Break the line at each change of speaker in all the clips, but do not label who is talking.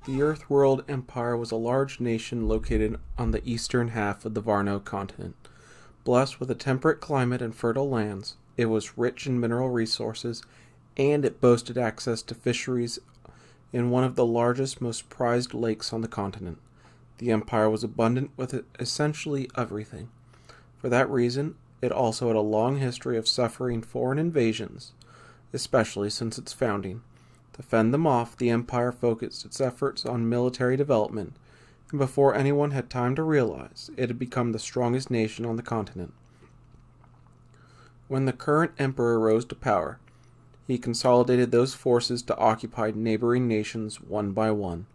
The Earth-World Empire was a large nation located on the eastern half of the Varno continent. Blessed with a temperate climate and fertile lands, it was rich in mineral resources, and it boasted access to fisheries in one of the largest, most prized lakes on the continent. The empire was abundant with essentially everything. For that reason, it also had a long history of suffering foreign invasions, especially since its founding. To fend them off, the empire focused its efforts on military development, and before anyone had time to realize, it had become the strongest nation on the continent. When the current emperor rose to power, he consolidated those forces to occupy neighboring nations one by one.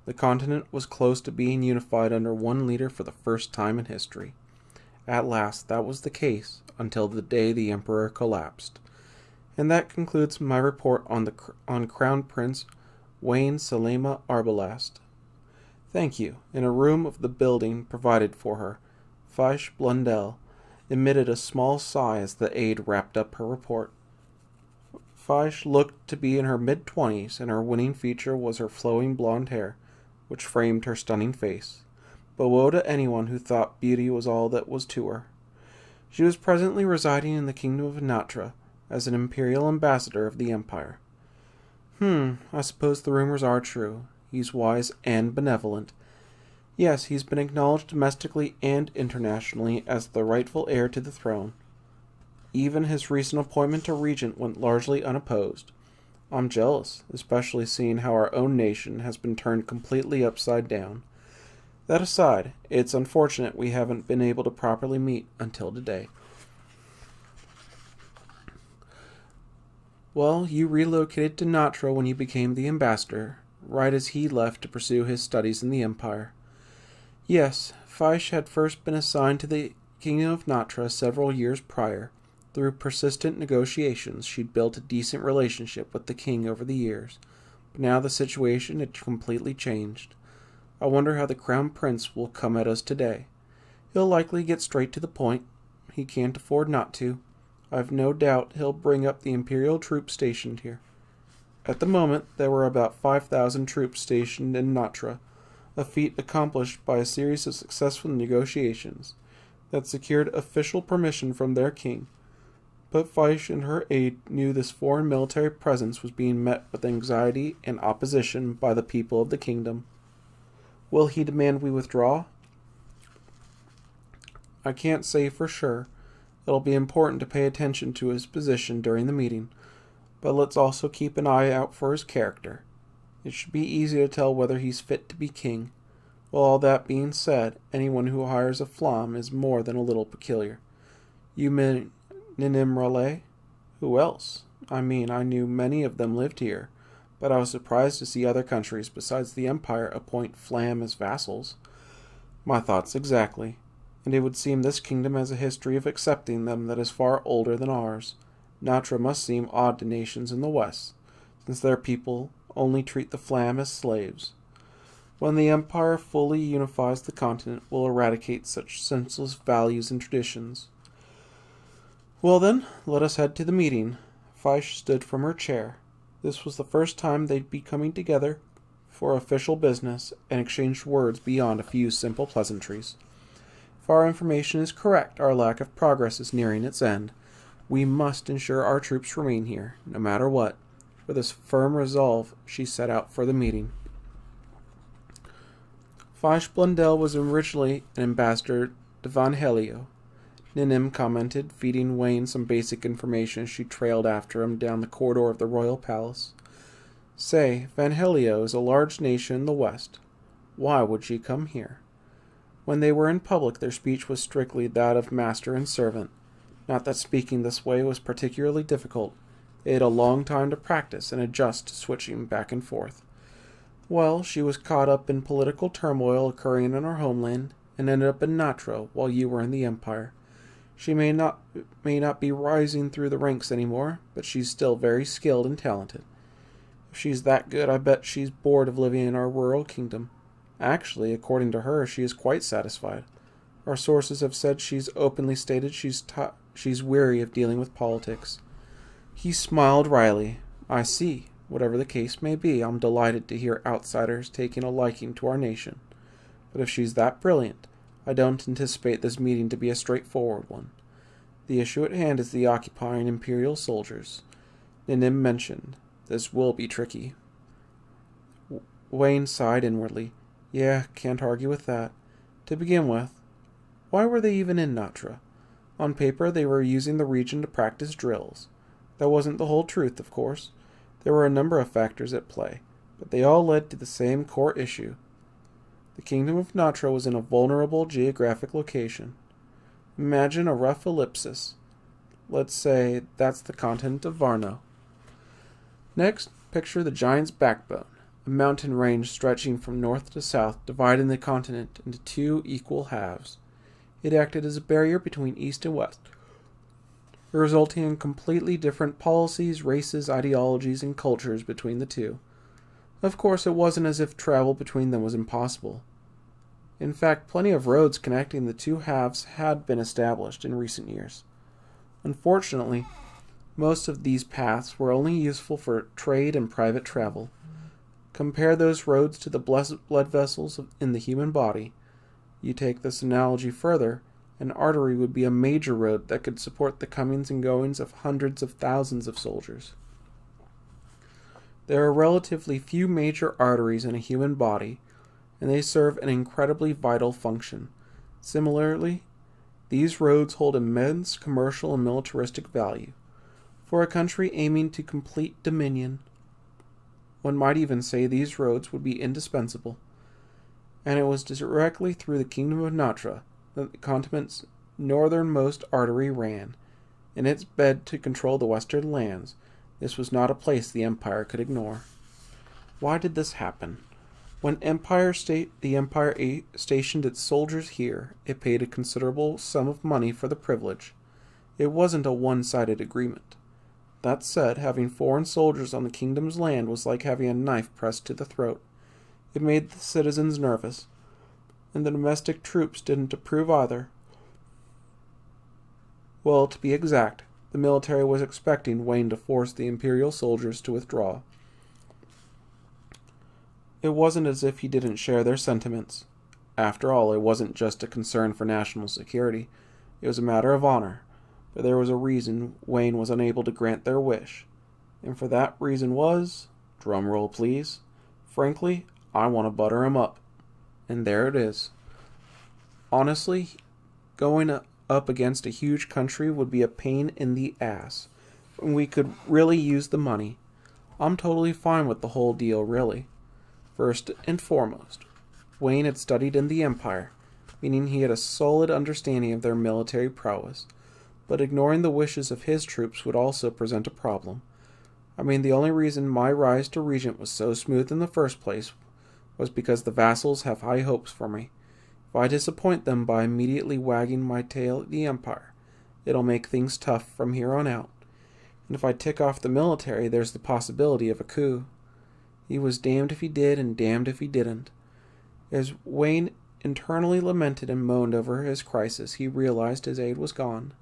The continent was close to being unified under one leader for the first time in history. At last, that was the case, until the day the emperor collapsed. And that concludes my report on Crown Prince Wayne Selema Arbelast. Thank you. In a room of the building provided for her, Faish Blundell emitted a small sigh as the aide wrapped up her report. Faish looked to be in her mid-20s, and her winning feature was her flowing blonde hair, which framed her stunning face. But woe to anyone who thought beauty was all that was to her. She was presently residing in the kingdom of Natra, as an imperial ambassador of the empire. I suppose the rumors are true. He's wise and benevolent. Yes, he's been acknowledged domestically and internationally as the rightful heir to the throne. Even his recent appointment to regent went largely unopposed. I'm jealous, especially seeing how our own nation has been turned completely upside down. That aside, it's unfortunate we haven't been able to properly meet until today. Well, you relocated to Natra when you became the ambassador, right as he left to pursue his studies in the empire. Yes, Faish had first been assigned to the kingdom of Natra several years prior. Through persistent negotiations, she'd built a decent relationship with the king over the years, but now the situation had completely changed. I wonder how the crown prince will come at us today. He'll likely get straight to the point. He can't afford not to. I've no doubt he'll bring up the imperial troops stationed here. At the moment, there were about 5,000 troops stationed in Natra, a feat accomplished by a series of successful negotiations that secured official permission from their king. But Faish and her aide knew this foreign military presence was being met with anxiety and opposition by the people of the kingdom. Will he demand we withdraw? I can't say for sure. It'll be important to pay attention to his position during the meeting, but let's also keep an eye out for his character. It should be easy to tell whether he's fit to be king. Well, all that being said, anyone who hires a flam is more than a little peculiar. You mean Ninimrale? Who else? I knew many of them lived here, but I was surprised to see other countries besides the Empire appoint flam as vassals. My thoughts exactly. And it would seem this kingdom has a history of accepting them that is far older than ours. Natra must seem odd to nations in the West, since their people only treat the flam as slaves. When the empire fully unifies the continent, will eradicate such senseless values and traditions. Well then, let us head to the meeting. Faish stood from her chair. This was the first time they'd be coming together for official business and exchanged words beyond a few simple pleasantries. If our information is correct, our lack of progress is nearing its end. We must ensure our troops remain here, no matter what. With this firm resolve, she set out for the meeting. Faish Blundell was originally an ambassador to Van Helio, Ninim commented, feeding Wayne some basic information as she trailed after him down the corridor of the royal palace. Say, Van Helio is a large nation in the west. Why would she come here? When they were in public, their speech was strictly that of master and servant. Not that speaking this way was particularly difficult. They had a long time to practice and adjust to switching back and forth. Well, she was caught up in political turmoil occurring in our homeland, and ended up in Natra while you were in the Empire. She may not be rising through the ranks anymore, but she's still very skilled and talented. If she's that good, I bet she's bored of living in our rural kingdom. Actually, according to her, she is quite satisfied. Our sources have said she's openly stated she's weary of dealing with politics. He smiled wryly. I see. Whatever the case may be, I'm delighted to hear outsiders taking a liking to our nation. But if she's that brilliant, I don't anticipate this meeting to be a straightforward one. The issue at hand is the occupying Imperial soldiers. Ninim mentioned. This will be tricky. Wayne sighed inwardly. Yeah, can't argue with that. To begin with, why were they even in Natra? On paper, they were using the region to practice drills. That wasn't the whole truth, of course. There were a number of factors at play, but they all led to the same core issue. The kingdom of Natra was in a vulnerable geographic location. Imagine a rough ellipsis. Let's say that's the continent of Varno. Next, picture the giant's backbone, a mountain range stretching from north to south, dividing the continent into two equal halves. It acted as a barrier between east and west, resulting in completely different policies, races, ideologies, and cultures between the two. Of course, it wasn't as if travel between them was impossible. In fact, plenty of roads connecting the two halves had been established in recent years. Unfortunately, most of these paths were only useful for trade and private travel. Compare those roads to the blood vessels in the human body. You take this analogy further, an artery would be a major road that could support the comings and goings of hundreds of thousands of soldiers. There are relatively few major arteries in a human body, and they serve an incredibly vital function. Similarly, these roads hold immense commercial and militaristic value. For a country aiming to complete dominion, one might even say these roads would be indispensable. And it was directly through the kingdom of Natra that the continent's northernmost artery ran. In its bid to control the western lands, this was not a place the Empire could ignore. Why did this happen? When the Empire stationed its soldiers here, it paid a considerable sum of money for the privilege. It wasn't a one-sided agreement. That said, having foreign soldiers on the kingdom's land was like having a knife pressed to the throat. It made the citizens nervous, and the domestic troops didn't approve either. Well, to be exact, the military was expecting Wayne to force the Imperial soldiers to withdraw. It wasn't as if he didn't share their sentiments. After all, it wasn't just a concern for national security. It was a matter of honor. But there was a reason Wayne was unable to grant their wish. And for that reason was, drum roll please, frankly, I want to butter him up. And there it is. Honestly, going up against a huge country would be a pain in the ass. And we could really use the money. I'm totally fine with the whole deal, really. First and foremost, Wayne had studied in the Empire, meaning he had a solid understanding of their military prowess. But ignoring the wishes of his troops would also present a problem. I mean, the only reason my rise to regent was so smooth in the first place was because the vassals have high hopes for me. If I disappoint them by immediately wagging my tail at the Empire, it'll make things tough from here on out. And if I tick off the military, there's the possibility of a coup. He was damned if he did and damned if he didn't. As Wayne internally lamented and moaned over his crisis, he realized his aide was gone.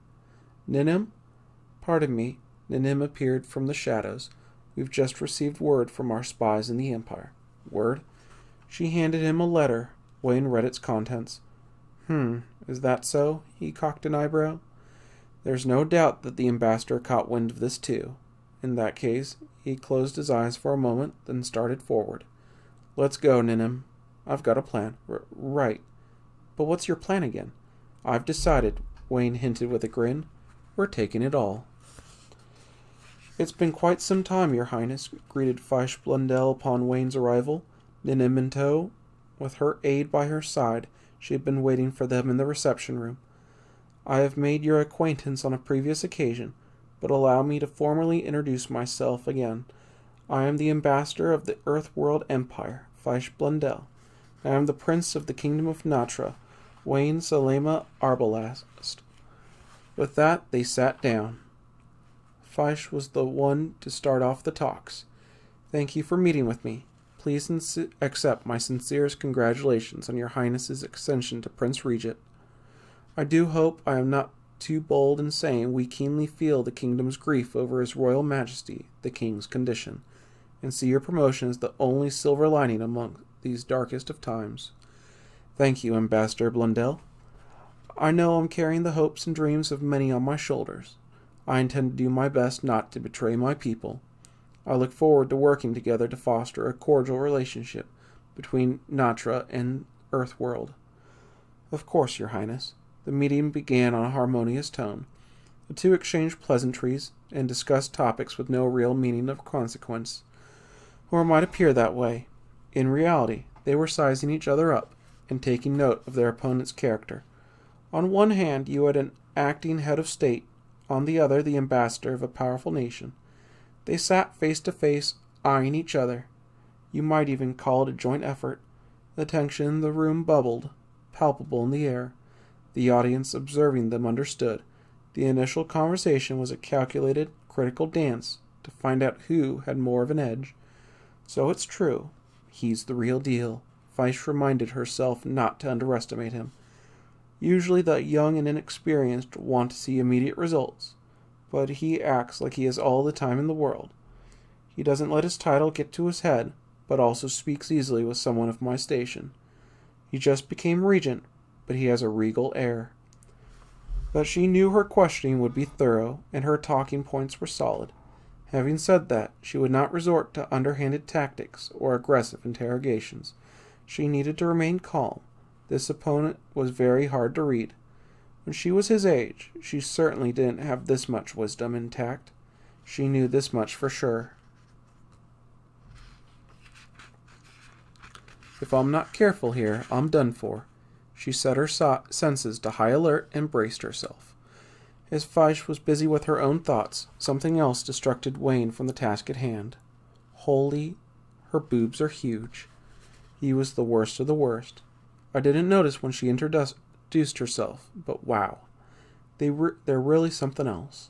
Ninim? Pardon me. Ninim appeared from the shadows. We've just received word from our spies in the Empire. Word? She handed him a letter. Wayne read its contents. Is that so? He cocked an eyebrow. There's no doubt that the ambassador caught wind of this too. In that case, he closed his eyes for a moment, then started forward. Let's go, Ninim. I've got a plan. Right. But what's your plan again? I've decided, Wayne hinted with a grin. We're taking it all. It's been quite some time, Your Highness, greeted Faish Blundell upon Wayne's arrival. Ninim in tow. With her aide by her side, she had been waiting for them in the reception room. I have made your acquaintance on a previous occasion, but allow me to formally introduce myself again. I am the ambassador of the Earthworld Empire, Faish Blundell. I am the prince of the kingdom of Natra, Wayne Salema Arbalast. With that, they sat down. Faish was the one to start off the talks. Thank you for meeting with me. Please accept my sincerest congratulations on your Highness's ascension to Prince Regent. I do hope I am not too bold in saying we keenly feel the kingdom's grief over His Royal Majesty, the King's condition, and see your promotion as the only silver lining among these darkest of times. Thank you, Ambassador Blundell. I know I'm carrying the hopes and dreams of many on my shoulders. I intend to do my best not to betray my people. I look forward to working together to foster a cordial relationship between Natra and Earthworld. Of course, Your Highness. The meeting began on a harmonious tone. The two exchanged pleasantries and discussed topics with no real meaning of consequence. Or it might appear that way. In reality, they were sizing each other up and taking note of their opponent's character. On one hand, you had an acting head of state, on the other the ambassador of a powerful nation. They sat face to face, eyeing each other. You might even call it a joint effort. The tension in the room bubbled, palpable in the air. The audience observing them understood. The initial conversation was a calculated, critical dance to find out who had more of an edge. So it's true. He's the real deal. Faish reminded herself not to underestimate him. Usually the young and inexperienced want to see immediate results, but he acts like he has all the time in the world. He doesn't let his title get to his head, but also speaks easily with someone of my station. He just became regent, but he has a regal air. But she knew her questioning would be thorough, and her talking points were solid. Having said that, she would not resort to underhanded tactics or aggressive interrogations. She needed to remain calm. This opponent was very hard to read. When she was his age, she certainly didn't have this much wisdom and tact. She knew this much for sure. If I'm not careful here, I'm done for. She set her senses to high alert and braced herself. As Faish was busy with her own thoughts, something else distracted Wayne from the task at hand. Holy, her boobs are huge. He was the worst of the worst. I didn't notice when she introduced herself, but wow. They're really something else.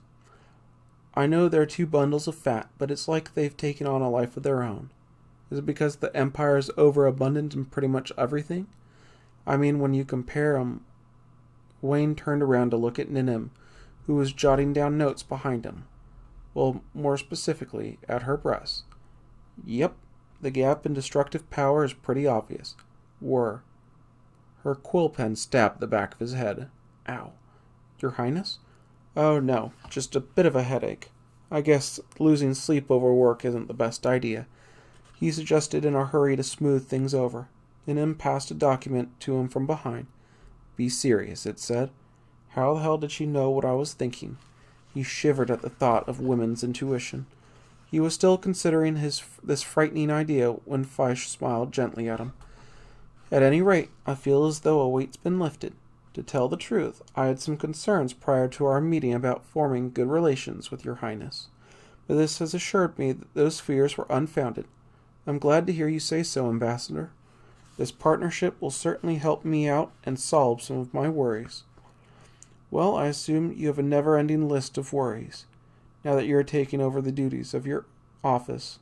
I know they're two bundles of fat, but it's like they've taken on a life of their own. Is it because the Empire is overabundant in pretty much everything? I mean, when you compare them... Wayne turned around to look at Ninim, who was jotting down notes behind him. Well, more specifically, at her breasts. Yep, the gap in destructive power is pretty obvious. Her quill pen stabbed the back of his head. Ow. Your Highness? Oh, no, just a bit of a headache. I guess losing sleep over work isn't the best idea. He suggested in a hurry to smooth things over. Ninim passed a document to him from behind. Be serious, it said. How the hell did she know what I was thinking? He shivered at the thought of women's intuition. He was still considering this frightening idea when Faish smiled gently at him. At any rate, I feel as though a weight's been lifted. To tell the truth, I had some concerns prior to our meeting about forming good relations with Your Highness, but this has assured me that those fears were unfounded. I'm glad to hear you say so, Ambassador. This partnership will certainly help me out and solve some of my worries. Well, I assume you have a never-ending list of worries, now that you are taking over the duties of your office.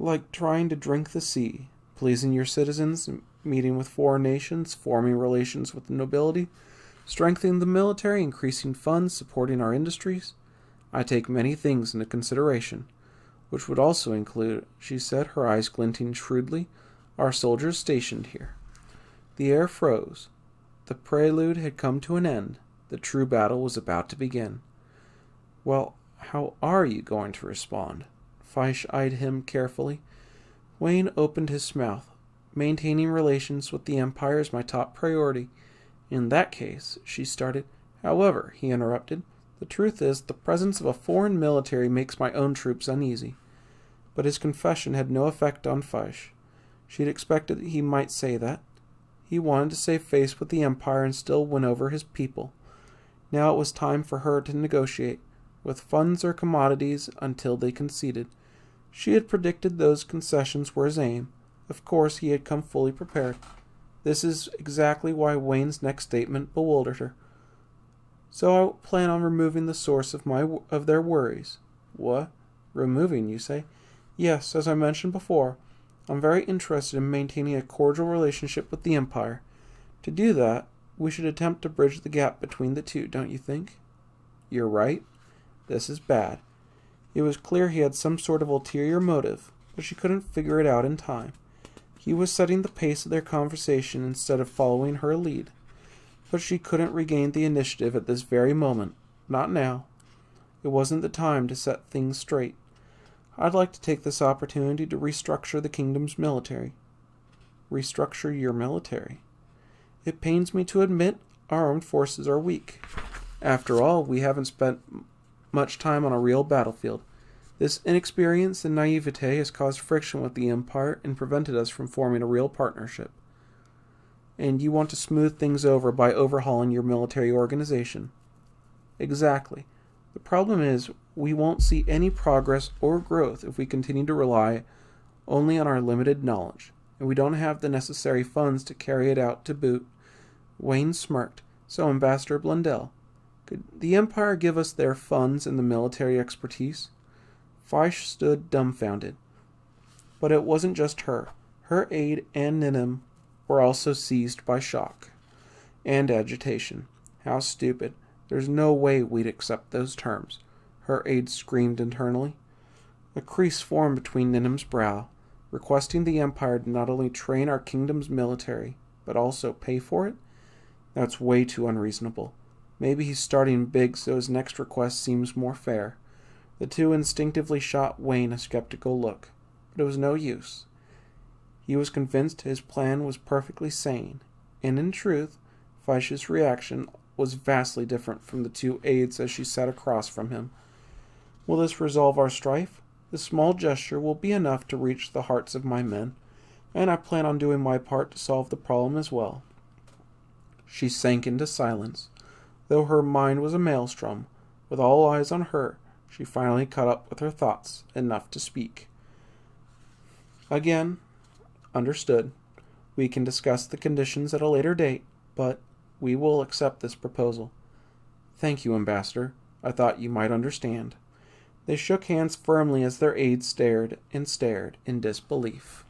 Like trying to drink the sea, pleasing your citizens, meeting with foreign nations, forming relations with the nobility, strengthening the military, increasing funds, supporting our industries. I take many things into consideration, which would also include, she said, her eyes glinting shrewdly, our soldiers stationed here. The air froze. The prelude had come to an end. The true battle was about to begin. Well, how are you going to respond? Faish eyed him carefully. Wayne opened his mouth. Maintaining relations with the Empire is my top priority. In that case, she started. However, he interrupted, the truth is, the presence of a foreign military makes my own troops uneasy. But his confession had no effect on Faish. She had expected that he might say that. He wanted to save face with the Empire and still win over his people. Now it was time for her to negotiate, with funds or commodities, until they conceded. She had predicted those concessions were his aim. Of course, he had come fully prepared. This is exactly why Wayne's next statement bewildered her. So I plan on removing the source of their worries. What? Removing, you say? Yes, as I mentioned before, I'm very interested in maintaining a cordial relationship with the Empire. To do that, we should attempt to bridge the gap between the two, don't you think? You're right. This is bad. It was clear he had some sort of ulterior motive, but she couldn't figure it out in time. He was setting the pace of their conversation instead of following her lead. But she couldn't regain the initiative at this very moment. Not now. It wasn't the time to set things straight. I'd like to take this opportunity to restructure the kingdom's military. Restructure your military? It pains me to admit our armed forces are weak. After all, we haven't spent much time on a real battlefield. This inexperience and naivete has caused friction with the Empire and prevented us from forming a real partnership. And you want to smooth things over by overhauling your military organization. Exactly. The problem is, we won't see any progress or growth if we continue to rely only on our limited knowledge, and we don't have the necessary funds to carry it out to boot. Wayne smirked. So, Ambassador Blundell, could the Empire give us their funds and the military expertise? Faish stood dumbfounded. But it wasn't just her. Her aide and Ninnim were also seized by shock and agitation. How stupid. There's no way we'd accept those terms, her aide screamed internally. A crease formed between Ninnim's brow, requesting the Empire to not only train our kingdom's military, but also pay for it? That's way too unreasonable. Maybe he's starting big so his next request seems more fair. The two instinctively shot Wayne a skeptical look, but it was no use. He was convinced his plan was perfectly sane, and in truth, Faish's reaction was vastly different from the two aides as she sat across from him. Will this resolve our strife? This small gesture will be enough to reach the hearts of my men, and I plan on doing my part to solve the problem as well. She sank into silence. Though her mind was a maelstrom, with all eyes on her, she finally caught up with her thoughts enough to speak. Again, understood. We can discuss the conditions at a later date, but we will accept this proposal. Thank you, Ambassador. I thought you might understand. They shook hands firmly as their aides stared in disbelief.